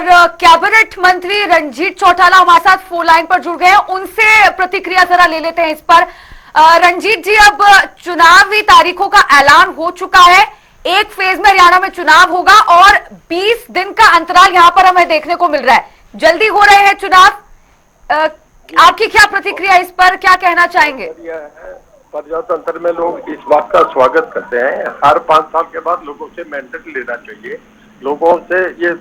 और कैबिनेट मंत्री रंजीत चौटाला हमारे साथ फोन लाइन पर जुड़ गए हैं, उनसे प्रतिक्रिया जरा ले लेते हैं इस पर। रंजीत जी, अब चुनावी तारीखों का ऐलान हो चुका है, एक फेज में हरियाणा में चुनाव होगा और 20 दिन का अंतराल यहां पर हमें देखने को मिल रहा है, जल्दी हो रहे हैं चुनाव। आपकी क्या प्रतिक्रिया इस पर, क्या कहना चाहेंगे? प्रजातंत्र में लोग इस बात का स्वागत करते हैं। हर 5 साल के बाद लोगों से मैंडेट लेना चाहिए, लोगों से ये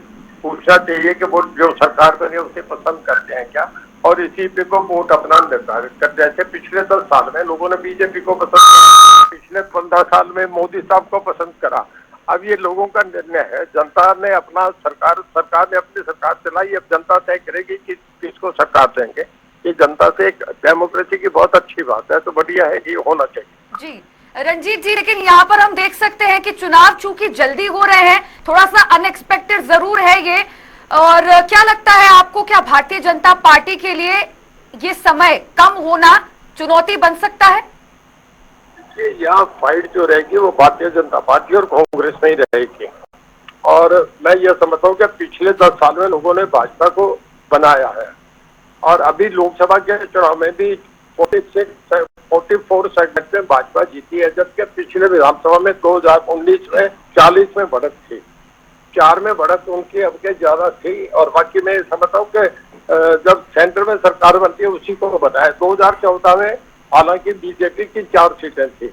पूछना चाहिए कि वो जो सरकार बने उसे पसंद करते हैं क्या, और इसी पे को वोट अपना निर्धारित कर। जैसे पिछले 10 साल में लोगों ने बीजेपी को पसंद करा, पिछले 15 साल में मोदी साहब को पसंद करा। अब ये लोगों का निर्णय है, जनता ने अपना सरकार ने अपनी सरकार चलाई, अब जनता तय करेगी कि किसको सरकार देंगे। ये जनता से एक डेमोक्रेसी की बहुत अच्छी बात है, तो बढ़िया है, ये होना चाहिए। जी रंजीत जी, लेकिन यहाँ पर हम देख सकते हैं कि चुनाव चूंकि जल्दी हो रहे हैं, थोड़ा सा अनएक्सपेक्टेड जरूर है ये। और क्या लगता है आपको, क्या भारतीय जनता पार्टी के लिए ये समय कम होना चुनौती बन सकता है? यहाँ फाइट जो रहेगी वो भारतीय जनता पार्टी और कांग्रेस में ही रहेगी। और मैं ये समझता हूँ कि पिछले 10 साल में लोगों ने भाजपा को बनाया है, और अभी लोकसभा के चुनाव में भी 44 सेगमेंट में भाजपा जीती है, जबकि पिछले विधानसभा में 2019 में 40 में बढ़त थी, 4 में बढ़त उनकी अब के ज्यादा थी। और बाकी मैं समझता हूँ कि जब सेंटर में सरकार बनती है उसी को बनाया। 2014 में हालांकि बीजेपी की 4 सीटें थी,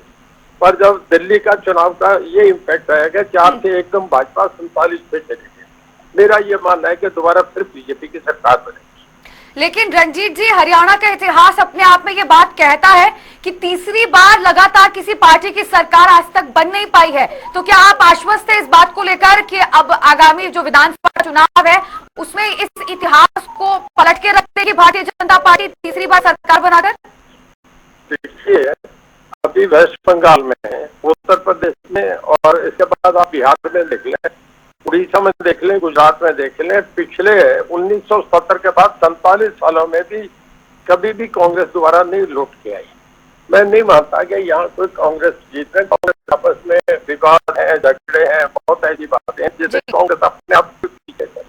पर जब दिल्ली का चुनाव का ये इम्पैक्ट आएगा, 4 से एकदम भाजपा 47 पे चली गई। मेरा ये मानना है कि दोबारा फिर बीजेपी की सरकार बनेगी। लेकिन रंजीत जी, हरियाणा का इतिहास अपने आप में ये बात कहता है कि तीसरी बार लगातार किसी पार्टी की सरकार आज तक बन नहीं पाई है, तो क्या आप आश्वस्त हैं इस बात को लेकर कि अब आगामी जो विधानसभा चुनाव है उसमें इस इतिहास को पलट के रख देगी भारतीय जनता पार्टी तीसरी बार सरकार बनाकर? देखिए, अभी वेस्ट बंगाल में, उत्तर प्रदेश में, और इसके बाद आप बिहार में देख लें, उड़ीसा में देख लें, गुजरात में देख लें, पिछले 1970 के बाद 47 सालों में भी कभी भी कांग्रेस दोबारा नहीं लौट के आई। मैं नहीं मानता कि यहाँ कोई कांग्रेस जीत रहे। कांग्रेस आपस में विवाद है, झगड़े हैं, बहुत ऐसी बातें हैं जिसे कांग्रेस अपने आप पीछे कर।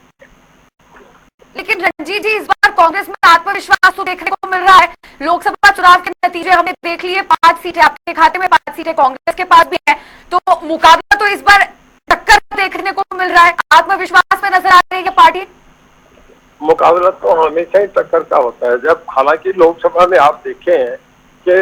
लेकिन रंजीत जी, इस बार कांग्रेस में आत्मविश्वास तो देखने को मिल रहा है। लोकसभा चुनाव के नतीजे हमने देख लिए, 5 सीटें आपके खाते में, 5 सीटें कांग्रेस के पास भी है, तो मुकाबला तो इस बार टक्कर देखने को मिल रहा है। आत्मविश्वास में नजर आ रही है पार्टी। मुकाबला तो हमेशा ही टक्कर का होता है। जब हालांकि लोकसभा में आप देखे हैं कि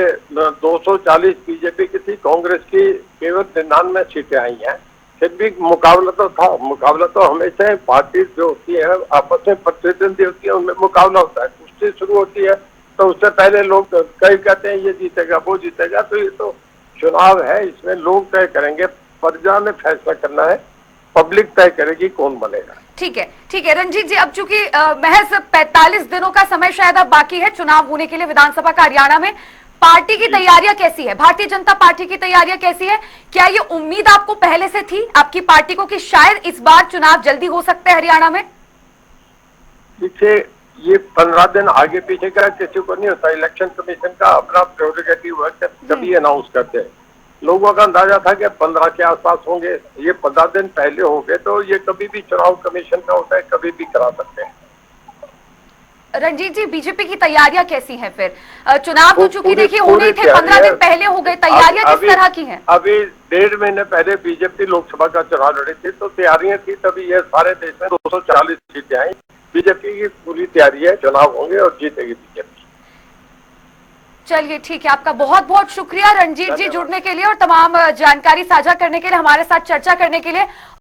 240 बीजेपी की थी, कांग्रेस की केवल 99 सीटें आई हैं, फिर भी मुकाबला तो था। मुकाबला तो हमेशा पार्टी जो होती है आपस में प्रतिद्वंदी होती है, उनमें मुकाबला होता है। कुश्ती शुरू होती है तो उससे पहले लोग कई कहते हैं ये जीतेगा, वो जीतेगा, तो ये तो चुनाव है, इसमें लोग तय करेंगे, प्रजा ने फैसला करना है, पब्लिक तय करेगी कौन बनेगा। ठीक है रंजीत जी, अब चूंकि महज 45 दिनों का समय शायद अब बाकी है चुनाव होने के लिए विधानसभा का हरियाणा में, पार्टी की तैयारियां कैसी है? भारतीय जनता पार्टी की तैयारियां कैसी है? क्या ये उम्मीद आपको पहले से थी आपकी पार्टी को कि शायद इस बार चुनाव जल्दी हो सकते हैं हरियाणा में? देखिए, ये 15 दिन आगे पीछे का किसी को नहीं होता। इलेक्शन कमीशन का अपना प्रेरोगेटिव है, कभी अनाउंस करते हैं। लोगों का अंदाजा था कि 15 के आसपास होंगे, ये 15 दिन पहले हो गए, तो ये कभी भी चुनाव कमीशन का होता है, कभी भी करा सकते हैं। रंजीत जी, बीजेपी की तैयारियां कैसी हैं फिर? चुनाव तो चूंकि देखिए होने थे, 15 दिन पहले हो गए, तैयारियां किस तरह की हैं? अभी 1.5 महीने पहले बीजेपी लोकसभा का चुनाव लड़ी थी, तो तैयारियां थी, तभी ये सारे देश में 240 सीटें आई। बीजेपी की पूरी तैयारी है, चुनाव होंगे और जीतेगी बीजेपी। चलिए ठीक है, आपका बहुत बहुत शुक्रिया रंजीत जी जुड़ने के लिए और तमाम जानकारी साझा करने के लिए, हमारे साथ चर्चा करने के लिए।